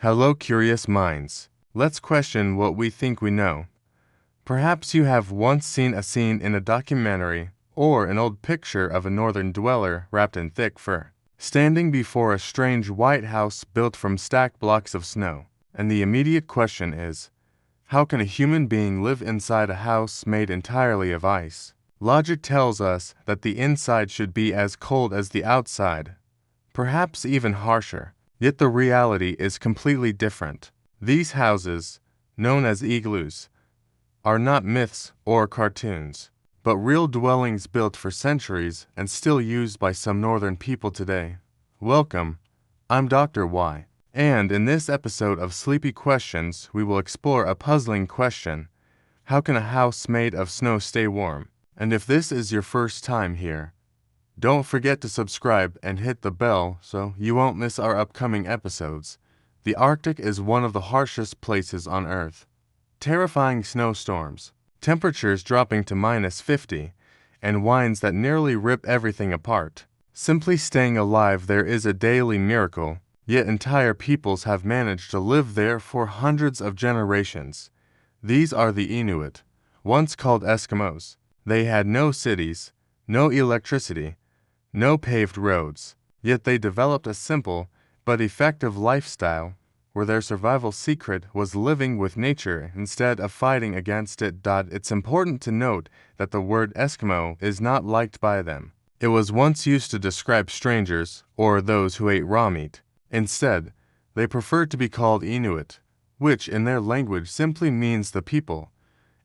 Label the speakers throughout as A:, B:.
A: Hello, curious minds. Let's question what we think we know. Perhaps you have once seen a scene in a documentary or an old picture of a northern dweller wrapped in thick fur, standing before a strange white house built from stacked blocks of snow. And the immediate question is, how can a human being live inside a house made entirely of ice? Logic tells us that the inside should be as cold as the outside, perhaps even harsher. Yet the reality is completely different. These houses, known as igloos, are not myths or cartoons, but real dwellings built for centuries and still used by some northern people today. Welcome, I'm Dr. Y, and in this episode of Sleepy Questions, we will explore a puzzling question: how can a house made of snow stay warm? And if this is your first time here, don't forget to subscribe and hit the bell so you won't miss our upcoming episodes. The Arctic is one of the harshest places on Earth. Terrifying snowstorms, temperatures dropping to -50, and winds that nearly rip everything apart. Simply staying alive there is a daily miracle, yet entire peoples have managed to live there for hundreds of generations. These are the Inuit, once called Eskimos. They had no cities, no electricity, no paved roads, yet they developed a simple but effective lifestyle where their survival secret was living with nature instead of fighting against it. It's important to note that the word Eskimo is not liked by them. It was once used to describe strangers or those who ate raw meat. Instead, they preferred to be called Inuit, which in their language simply means the people.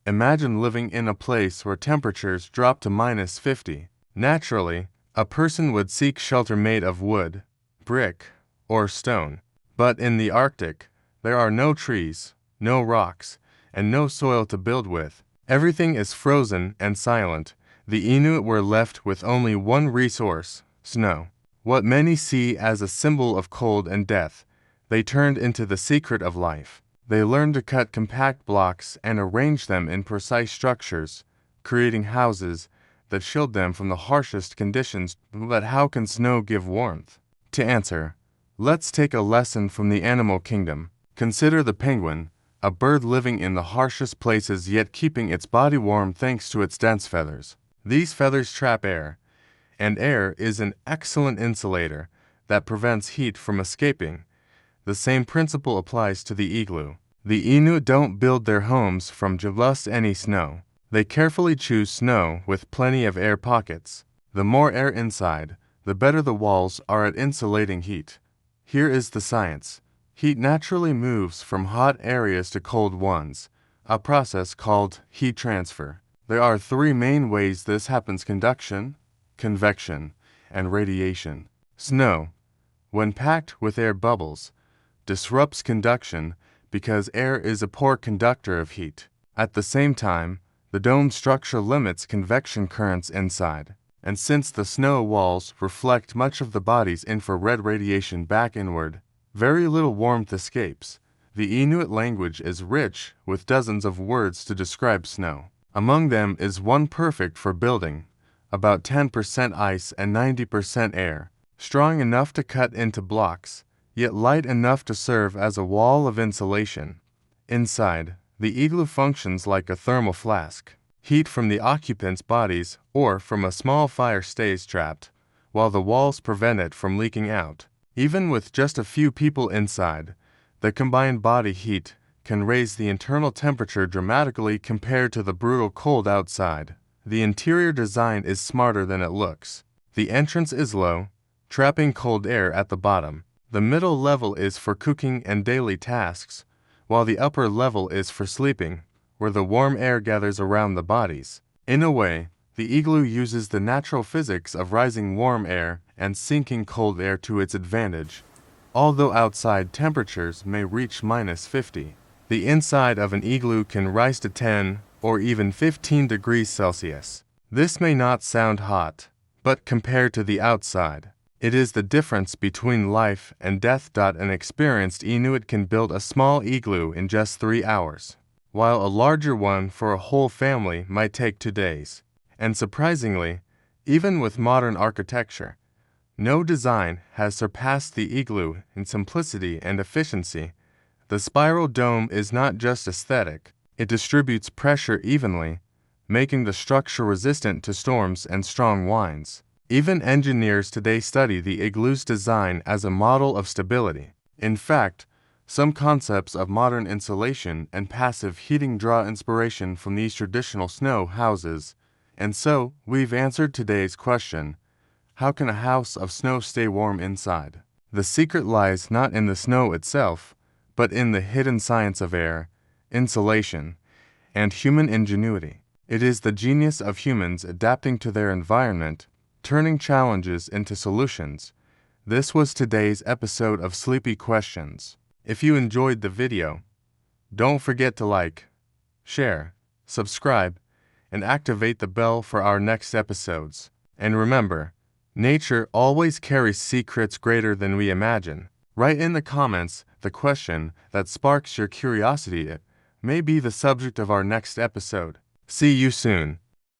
A: Imagine living in a place where temperatures drop to -50. Naturally, a person would seek shelter made of wood, brick, or stone. But in the Arctic, there are no trees, no rocks, and no soil to build with. Everything is frozen and silent. The Inuit were left with only one resource: snow. What many see as a symbol of cold and death, they turned into the secret of life. They learned to cut compact blocks and arrange them in precise structures, creating houses that shield them from the harshest conditions. But how can snow give warmth? To answer, let's take a lesson from the animal kingdom. Consider the penguin, a bird living in the harshest places yet keeping its body warm thanks to its dense feathers. These feathers trap air, and air is an excellent insulator that prevents heat from escaping. The same principle applies to the igloo. The Inuit don't build their homes from just any snow. They carefully choose snow with plenty of air pockets. The more air inside, the better the walls are at insulating heat. Here is the science. Heat naturally moves from hot areas to cold ones, a process called heat transfer. There are three main ways this happens: conduction, convection, and radiation. Snow, when packed with air bubbles, disrupts conduction because air is a poor conductor of heat. At the same time, the dome structure limits convection currents inside, and since the snow walls reflect much of the body's infrared radiation back inward, very little warmth escapes. The Inuit language is rich with dozens of words to describe snow. Among them is one perfect for building, about 10% ice and 90% air, strong enough to cut into blocks, yet light enough to serve as a wall of insulation. Inside, the igloo functions like a thermal flask. Heat from the occupants' bodies or from a small fire stays trapped, while the walls prevent it from leaking out. Even with just a few people inside, the combined body heat can raise the internal temperature dramatically compared to the brutal cold outside. The interior design is smarter than it looks. The entrance is low, trapping cold air at the bottom. The middle level is for cooking and daily tasks, while the upper level is for sleeping, where the warm air gathers around the bodies. In a way, the igloo uses the natural physics of rising warm air and sinking cold air to its advantage. Although outside temperatures may reach -50, the inside of an igloo can rise to 10 or even 15 degrees Celsius. This may not sound hot, but compared to the outside, it is the difference between life and death. An experienced Inuit can build a small igloo in just 3 hours, while a larger one for a whole family might take 2 days. And surprisingly, even with modern architecture, no design has surpassed the igloo in simplicity and efficiency. The spiral dome is not just aesthetic, it distributes pressure evenly, making the structure resistant to storms and strong winds. Even engineers today study the igloo's design as a model of stability. In fact, some concepts of modern insulation and passive heating draw inspiration from these traditional snow houses. And so, we've answered today's question: how can a house of snow stay warm inside? The secret lies not in the snow itself, but in the hidden science of air, insulation, and human ingenuity. It is the genius of humans adapting to their environment, turning challenges into solutions. This was today's episode of Sleepy Questions. If you enjoyed the video, don't forget to like, share, subscribe, and activate the bell for our next episodes. And remember, nature always carries secrets greater than we imagine. Write in the comments the question that sparks your curiosity. It may be the subject of our next episode. See you soon.